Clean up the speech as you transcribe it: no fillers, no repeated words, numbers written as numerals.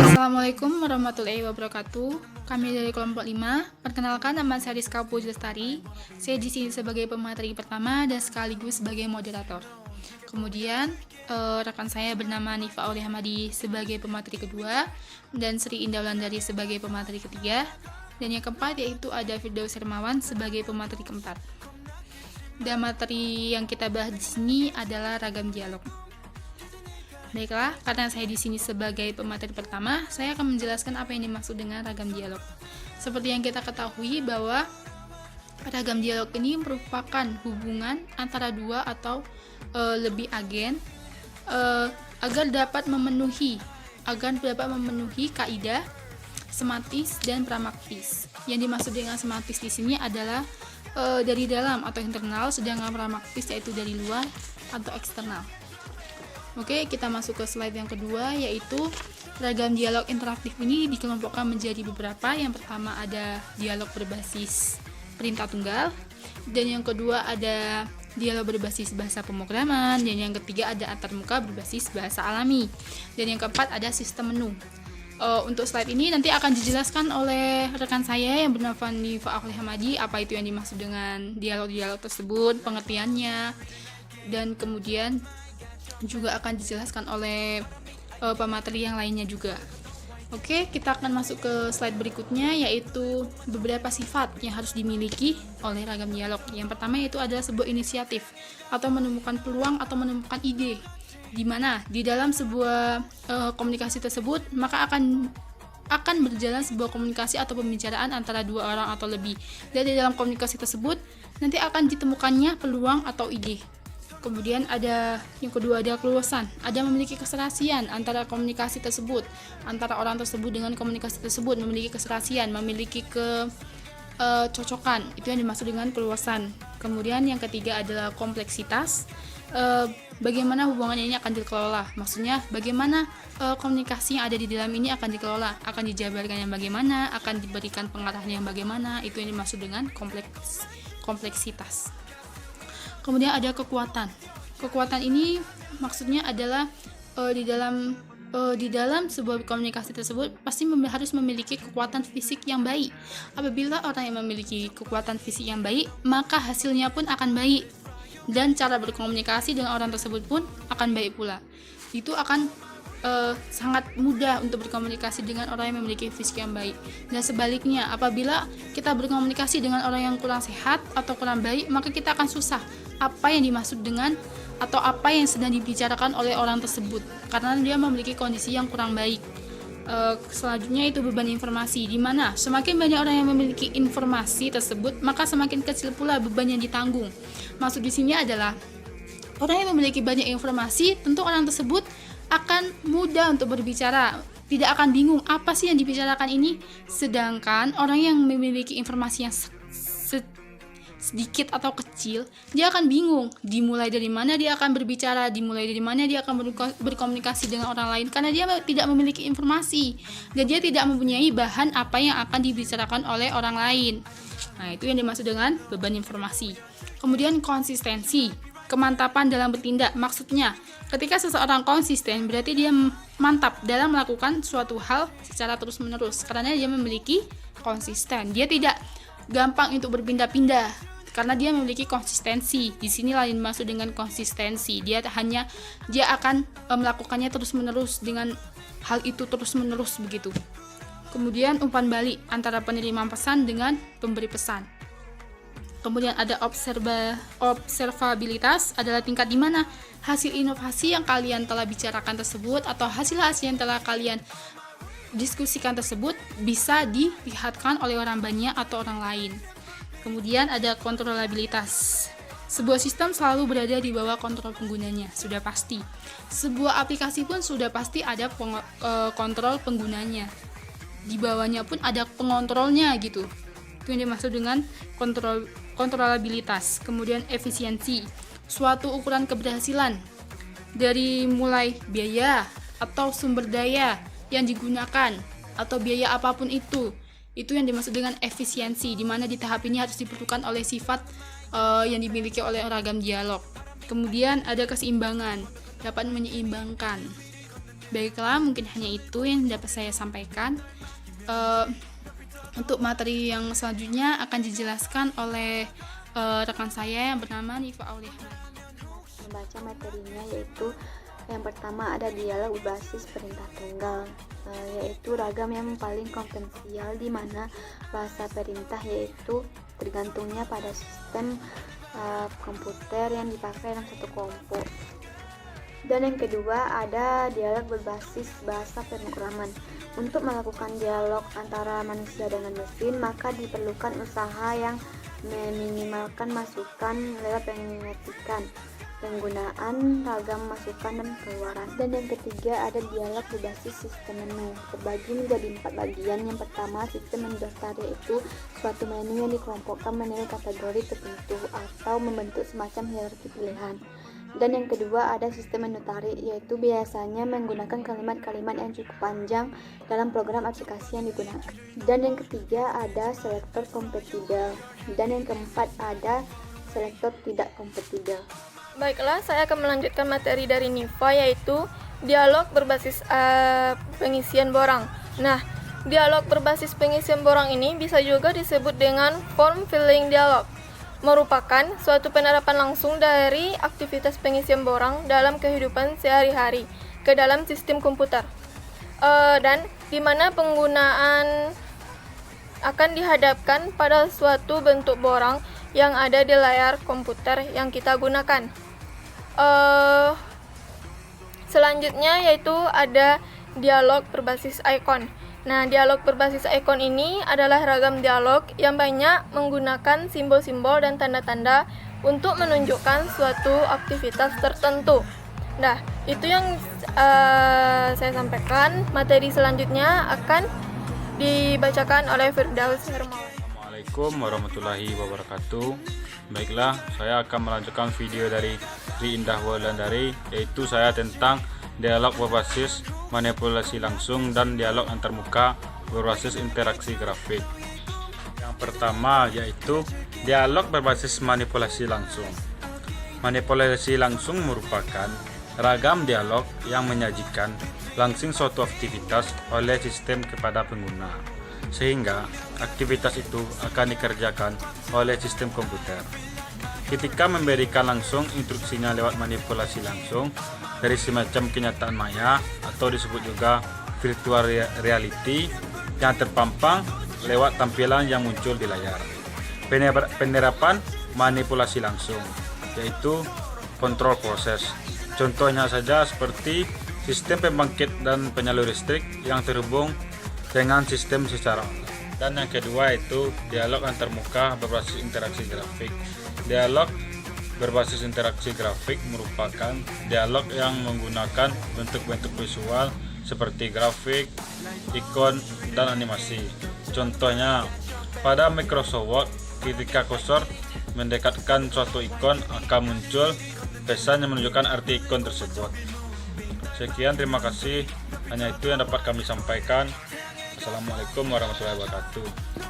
Assalamualaikum warahmatullahi wabarakatuh. Kami dari kelompok 5. Perkenalkan, nama saya Rizka Puji Lestari. Saya di sini sebagai pemateri pertama dan sekaligus sebagai moderator. Kemudian rekan saya bernama Nifa Aulia Hamadi sebagai pemateri kedua dan Sri Indah Wulandari sebagai pemateri ketiga. Dan yang keempat yaitu ada Firdaus Hermawan sebagai pemateri keempat. Dan materi yang kita bahas di sini adalah ragam dialog. Baiklah, karena saya di sini sebagai pemateri pertama, saya akan menjelaskan apa yang dimaksud dengan ragam dialog. Seperti yang kita ketahui bahwa ragam dialog ini merupakan hubungan antara dua atau lebih agen agar dapat memenuhi kaidah semantis dan pramaktis. Yang dimaksud dengan semantis di sini adalah dari dalam atau internal, sedangkan pramaktis yaitu dari luar atau eksternal. Oke, kita masuk ke slide yang kedua, yaitu ragam dialog interaktif ini dikelompokkan menjadi beberapa. Yang pertama ada dialog berbasis perintah tunggal, dan yang kedua ada dialog berbasis bahasa pemrograman, dan yang ketiga ada antarmuka berbasis bahasa alami, dan yang keempat ada sistem menu. Untuk slide ini nanti akan dijelaskan oleh rekan saya yang bernama Nifa Aulia Hamadi apa itu yang dimaksud dengan dialog-dialog tersebut, pengertiannya, dan kemudian juga akan dijelaskan oleh pemateri yang lainnya juga. Oke, kita akan masuk ke slide berikutnya, yaitu beberapa sifat yang harus dimiliki oleh ragam dialog. Yang pertama yaitu adalah sebuah inisiatif atau menemukan peluang atau menemukan ide, di mana di dalam sebuah komunikasi tersebut maka akan berjalan sebuah komunikasi atau pembicaraan antara dua orang atau lebih. Dan di dalam komunikasi tersebut nanti akan ditemukannya peluang atau ide. Kemudian ada yang kedua ada keluasan, ada memiliki keserasian antara komunikasi tersebut, antara orang tersebut dengan komunikasi tersebut, memiliki keserasian, memiliki kecocokan, itu yang dimaksud dengan keluasan. Kemudian yang ketiga adalah kompleksitas, bagaimana hubungan ini akan dikelola, maksudnya bagaimana komunikasi yang ada di dalam ini akan dikelola, akan dijabarkan yang bagaimana, akan diberikan pengarahan yang bagaimana, itu yang dimaksud dengan kompleksitas. Kemudian ada kekuatan. Kekuatan ini maksudnya adalah di dalam sebuah komunikasi tersebut pasti harus memiliki kekuatan fisik yang baik. Apabila orang yang memiliki kekuatan fisik yang baik, maka hasilnya pun akan baik. Dan cara berkomunikasi dengan orang tersebut pun akan baik pula. Itu akan sangat mudah untuk berkomunikasi dengan orang yang memiliki fisik yang baik. Dan sebaliknya, apabila kita berkomunikasi dengan orang yang kurang sehat atau kurang baik, maka kita akan susah apa yang dimaksud dengan atau apa yang sedang dibicarakan oleh orang tersebut, karena dia memiliki kondisi yang kurang baik. Selanjutnya itu beban informasi, di mana semakin banyak orang yang memiliki informasi tersebut, maka semakin kecil pula beban yang ditanggung. Maksud di sini adalah orang yang memiliki banyak informasi, tentu orang tersebut akan mudah untuk berbicara, tidak akan bingung apa sih yang dibicarakan ini. Sedangkan orang yang memiliki informasi yang sedikit atau kecil, dia akan bingung dimulai dari mana dia akan berbicara, dimulai dari mana dia akan berkomunikasi dengan orang lain, karena dia tidak memiliki informasi dan dia tidak mempunyai bahan apa yang akan dibicarakan oleh orang lain. Nah, itu yang dimaksud dengan beban informasi. Kemudian konsistensi, kemantapan dalam bertindak, maksudnya ketika seseorang konsisten berarti dia mantap dalam melakukan suatu hal secara terus-menerus, karena dia memiliki konsisten. Dia tidak gampang untuk berpindah-pindah karena dia memiliki konsistensi. Di sini lain maksud dengan konsistensi. Dia akan melakukannya terus-menerus, dengan hal itu terus-menerus begitu. Kemudian umpan balik antara penerima pesan dengan pemberi pesan. Kemudian ada observabilitas, adalah tingkat di mana hasil inovasi yang kalian telah bicarakan tersebut atau hasil-hasil yang telah kalian diskusikan tersebut bisa dilihatkan oleh orang banyak atau orang lain. Kemudian ada kontrolabilitas. Sebuah sistem selalu berada di bawah kontrol penggunanya, sudah pasti. Sebuah aplikasi pun sudah pasti ada kontrol penggunanya. Di bawahnya pun ada pengontrolnya gitu. Itu yang dimaksud dengan kontrolabilitas. Kemudian efisiensi, suatu ukuran keberhasilan dari mulai biaya atau sumber daya yang digunakan atau biaya apapun itu yang dimaksud dengan efisiensi, di mana di tahap ini harus diperlukan oleh sifat yang dimiliki oleh ragam dialog. Kemudian ada keseimbangan, dapat menyeimbangkan. Baiklah, mungkin hanya itu yang dapat saya sampaikan. Untuk materi yang selanjutnya akan dijelaskan oleh rekan saya yang bernama Nifa Auliha. Membaca materinya yaitu yang pertama ada dialog berbasis perintah tunggal, yaitu ragam yang paling konvensional di mana bahasa perintah yaitu tergantungnya pada sistem komputer yang dipakai dalam satu kelompok. Dan yang kedua ada dialog berbasis bahasa pemrograman. Untuk melakukan dialog antara manusia dengan mesin, maka diperlukan usaha yang meminimalkan masukan lewat pengertian, penggunaan ragam masukan dan keluaran. Dan yang ketiga ada dialog berbasis sistem menu, terbagi menjadi 4 bagian. Yang pertama, sistem menu daftar, yaitu suatu menu yang dikelompokkan menurut kategori tertentu atau membentuk semacam hierarki pilihan. Dan yang kedua ada sistem menu tarik, yaitu biasanya menggunakan kalimat-kalimat yang cukup panjang dalam program aplikasi yang digunakan. Dan yang ketiga ada selektor kompatibel. Dan yang keempat ada selektor tidak kompatibel. Baiklah, saya akan melanjutkan materi dari Nifa, yaitu dialog berbasis pengisian borang. Nah, dialog berbasis pengisian borang ini bisa juga disebut dengan form filling dialog, merupakan suatu penerapan langsung dari aktivitas pengisian borang dalam kehidupan sehari-hari ke dalam sistem komputer, dan di mana penggunaan akan dihadapkan pada suatu bentuk borang yang ada di layar komputer yang kita gunakan. Selanjutnya yaitu ada dialog berbasis icon. Nah, dialog berbasis icon ini adalah ragam dialog yang banyak menggunakan simbol-simbol dan tanda-tanda untuk menunjukkan suatu aktivitas tertentu. Nah, itu yang saya sampaikan. Materi selanjutnya akan dibacakan oleh Firdaus Hermawan. Assalamualaikum warahmatullahi wabarakatuh. Baiklah, saya akan melanjutkan video dari Tri Indah Wulandari, yaitu saya tentang dialog berbasis manipulasi langsung dan dialog antarmuka berbasis interaksi grafik. Yang pertama yaitu dialog berbasis manipulasi langsung. Manipulasi langsung merupakan ragam dialog yang menyajikan langsung suatu aktivitas oleh sistem kepada pengguna, sehingga aktivitas itu akan dikerjakan oleh sistem komputer. Ketika memberikan langsung instruksinya lewat manipulasi langsung dari semacam kenyataan maya atau disebut juga virtual reality yang terpampang lewat tampilan yang muncul di layar. Penerapan manipulasi langsung yaitu kontrol proses. Contohnya saja seperti sistem pembangkit dan penyalur listrik yang terhubung dengan sistem secara online. Dan yang kedua itu dialog antarmuka berbasis interaksi grafik. Dialog berbasis interaksi grafik merupakan dialog yang menggunakan bentuk-bentuk visual seperti grafik, ikon, dan animasi. Contohnya, pada Microsoft Word, ketika kursor mendekatkan suatu ikon akan muncul pesan yang menunjukkan arti ikon tersebut. Sekian, terima kasih. Hanya itu yang dapat kami sampaikan. Assalamualaikum warahmatullahi wabarakatuh.